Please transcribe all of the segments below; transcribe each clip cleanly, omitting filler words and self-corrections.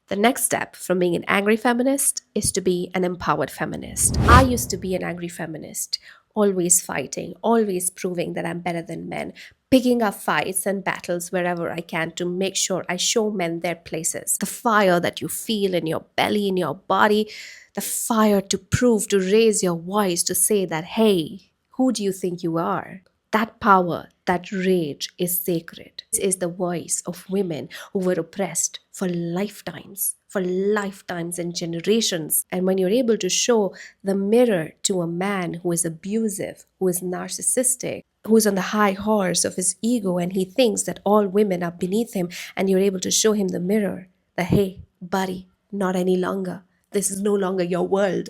The next step from being an angry feminist is to be an empowered feminist. I used to be an angry feminist, always fighting, always proving that I'm better than men, picking up fights and battles wherever I can to make sure I show men their places. The fire that you feel in your belly, in your body, the fire to prove, to raise your voice, to say that, hey, who do you think you are? That power, that rage is sacred. This is the voice of women who were oppressed for lifetimes and generations. And when you're able to show the mirror to a man who is abusive, who is narcissistic, who's on the high horse of his ego and he thinks that all women are beneath him, and you're able to show him the mirror that, hey, buddy, not any longer. This is no longer your world.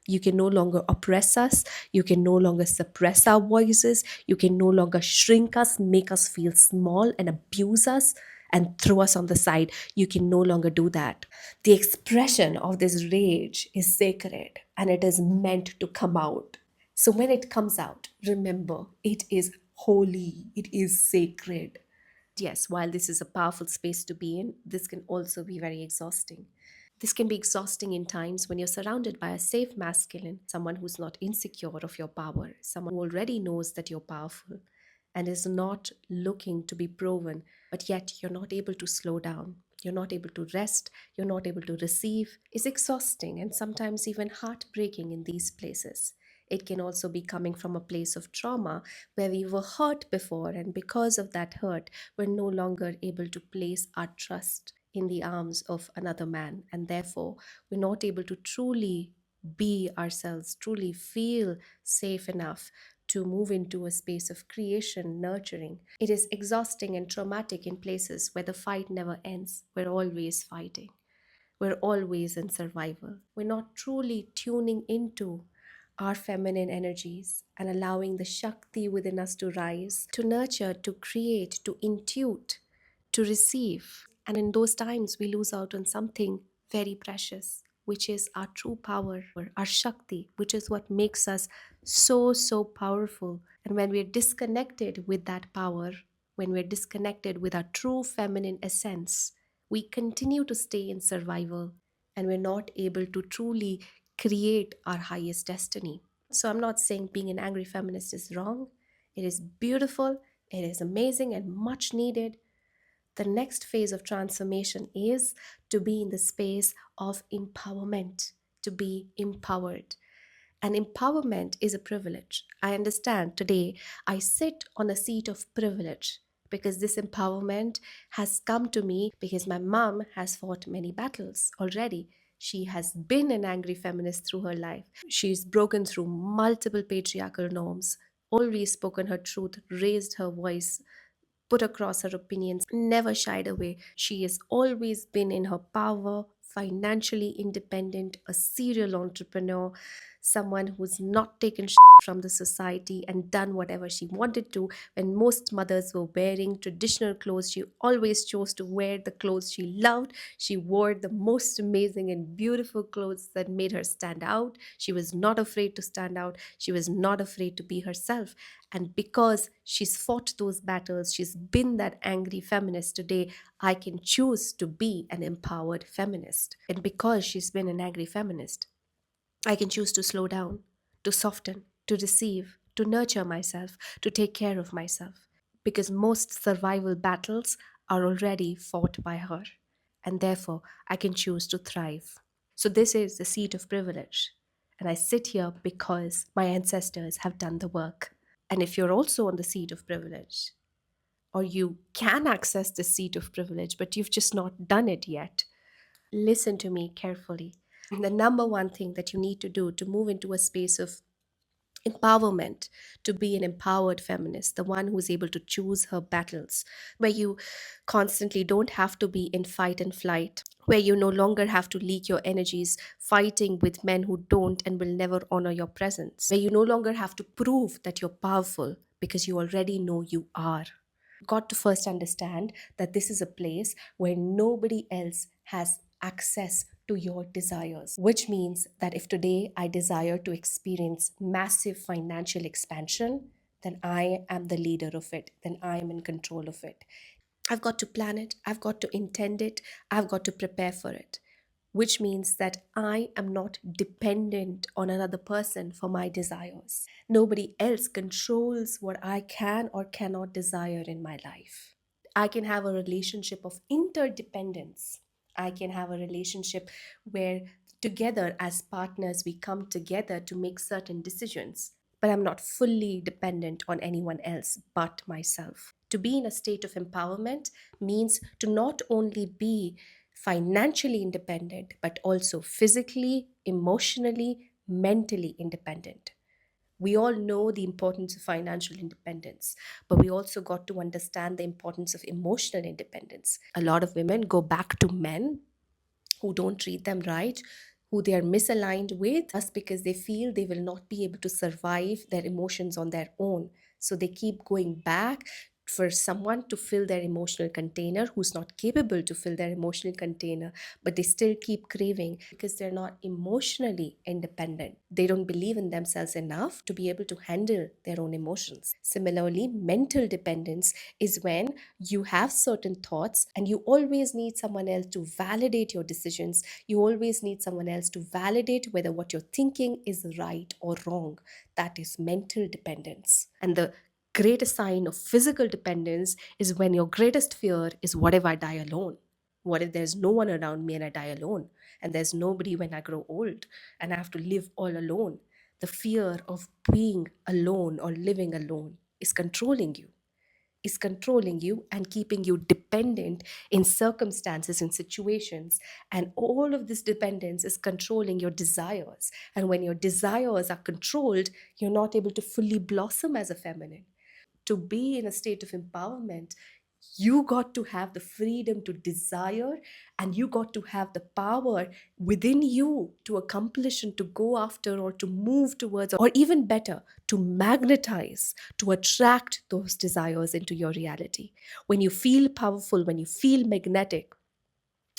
You can no longer oppress us. You can no longer suppress our voices. You can no longer shrink us, make us feel small, and abuse us and throw us on the side. You can no longer do that. The expression of this rage is sacred and it is meant to come out. So when it comes out, remember, it is holy, it is sacred. Yes, while this is a powerful space to be in, this can also be very exhausting. This can be exhausting in times when you're surrounded by a safe masculine, someone who's not insecure of your power, someone who already knows that you're powerful and is not looking to be proven, but yet you're not able to slow down. You're not able to rest. You're not able to receive. It's exhausting and sometimes even heartbreaking in these places. It can also be coming from a place of trauma where we were hurt before, and because of that hurt, we're no longer able to place our trust in the arms of another man, and therefore we're not able to truly be ourselves, truly feel safe enough to move into a space of creation, nurturing. It is exhausting and traumatic in places where the fight never ends. We're always fighting. We're always in survival. We're not truly tuning into our feminine energies and allowing the Shakti within us to rise, to nurture, to create, to intuit, to receive. And in those times, we lose out on something very precious, which is our true power, our Shakti, which is what makes us so, so powerful. And when we're disconnected with that power, when we're disconnected with our true feminine essence, we continue to stay in survival and we're not able to truly create our highest destiny. So I'm not saying being an angry feminist is wrong. It is beautiful, it is amazing and much needed. The next phase of transformation is to be in the space of empowerment, to be empowered. And empowerment is a privilege. I understand today I sit on a seat of privilege because this empowerment has come to me because my mom has fought many battles already. She has been an angry feminist through her life. She's broken through multiple patriarchal norms, always spoken her truth, raised her voice, put across her opinions, never shied away. She has always been in her power, financially independent, a serial entrepreneur, someone who's not taken from the society and done whatever she wanted to. When most mothers were wearing traditional clothes, she always chose to wear the clothes she loved. She wore the most amazing and beautiful clothes that made her stand out. She was not afraid to stand out. She was not afraid to be herself. And because she's fought those battles, she's been that angry feminist today, I can choose to be an empowered feminist. And because she's been an angry feminist, I can choose to slow down, to soften, to receive, to nurture myself, to take care of myself. Because most survival battles are already fought by her. And therefore, I can choose to thrive. So, this is the seat of privilege. And I sit here because my ancestors have done the work. And if you're also on the seat of privilege, or you can access the seat of privilege, but you've just not done it yet, listen to me carefully. The number one thing that you need to do to move into a space of empowerment, to be an empowered feminist, the one who's able to choose her battles, where you constantly don't have to be in fight and flight, where you no longer have to leak your energies fighting with men who don't and will never honor your presence, where you no longer have to prove that you're powerful because you already know you are. Got to first understand that this is a place where nobody else has access to your desires, which means that if today I desire to experience massive financial expansion, then I am the leader of it, then I am in control of it. I've got to plan it, I've got to intend it, I've got to prepare for it, which means that I am not dependent on another person for my desires. Nobody else controls what I can or cannot desire in my life. I can have a relationship of interdependence. I can have a relationship where together as partners we come together to make certain decisions, but I'm not fully dependent on anyone else but myself. To be in a state of empowerment means to not only be financially independent, but also physically, emotionally, mentally independent. We all know the importance of financial independence, but we also got to understand the importance of emotional independence. A lot of women go back to men who don't treat them right, who they are misaligned with, just because they feel they will not be able to survive their emotions on their own. So they keep going back for someone to fill their emotional container who's not capable to fill their emotional container, but they still keep craving because they're not emotionally independent. They don't believe in themselves enough to be able to handle their own emotions. Similarly, mental dependence is when you have certain thoughts and you always need someone else to validate your decisions. You always need someone else to validate whether what you're thinking is right or wrong. That is mental dependence. And the greatest sign of physical dependence is when your greatest fear is, what if I die alone? What if there's no one around me and I die alone? And there's nobody when I grow old and I have to live all alone? The fear of being alone or living alone is controlling you and keeping you dependent in circumstances and situations. And all of this dependence is controlling your desires. And when your desires are controlled, you're not able to fully blossom as a feminine. To be in a state of empowerment, you got to have the freedom to desire, and you got to have the power within you to accomplish and to go after or to move towards, or even better, to magnetize, to attract those desires into your reality. When you feel powerful, when you feel magnetic,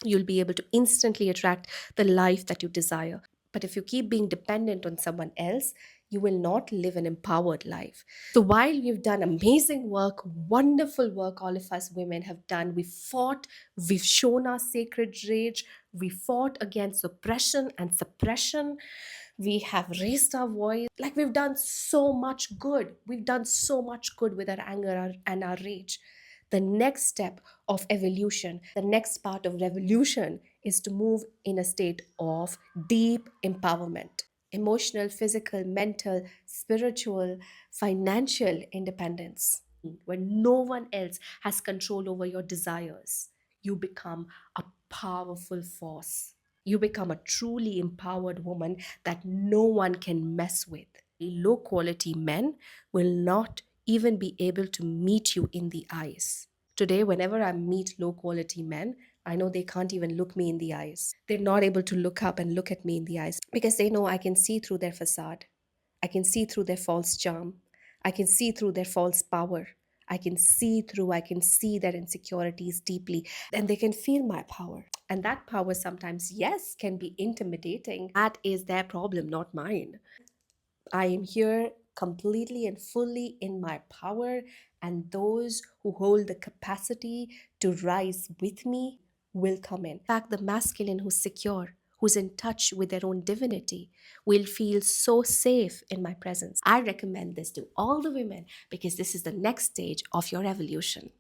you'll be able to instantly attract the life that you desire. But if you keep being dependent on someone else, you will not live an empowered life. So while we've done amazing work, wonderful work, all of us women have done, we fought, we've shown our sacred rage, we fought against oppression and suppression, we have raised our voice, like we've done so much good. We've done so much good with our anger and our rage. The next step of evolution, the next part of revolution is to move in a state of deep empowerment. Emotional, physical, mental, spiritual, financial independence. When no one else has control over your desires, you become a powerful force. You become a truly empowered woman that no one can mess with. Low quality men will not even be able to meet you in the eyes. Today, whenever I meet low quality men, I know they can't even look me in the eyes. They're not able to look up and look at me in the eyes because they know I can see through their facade. I can see through their false charm. I can see through their false power. I can see their insecurities deeply, and they can feel my power. And that power sometimes, yes, can be intimidating. That is their problem, not mine. I am here completely and fully in my power, and those who hold the capacity to rise with me will come in. In fact, the masculine who's secure, who's in touch with their own divinity, will feel so safe in my presence. I recommend this to all the women because this is the next stage of your evolution.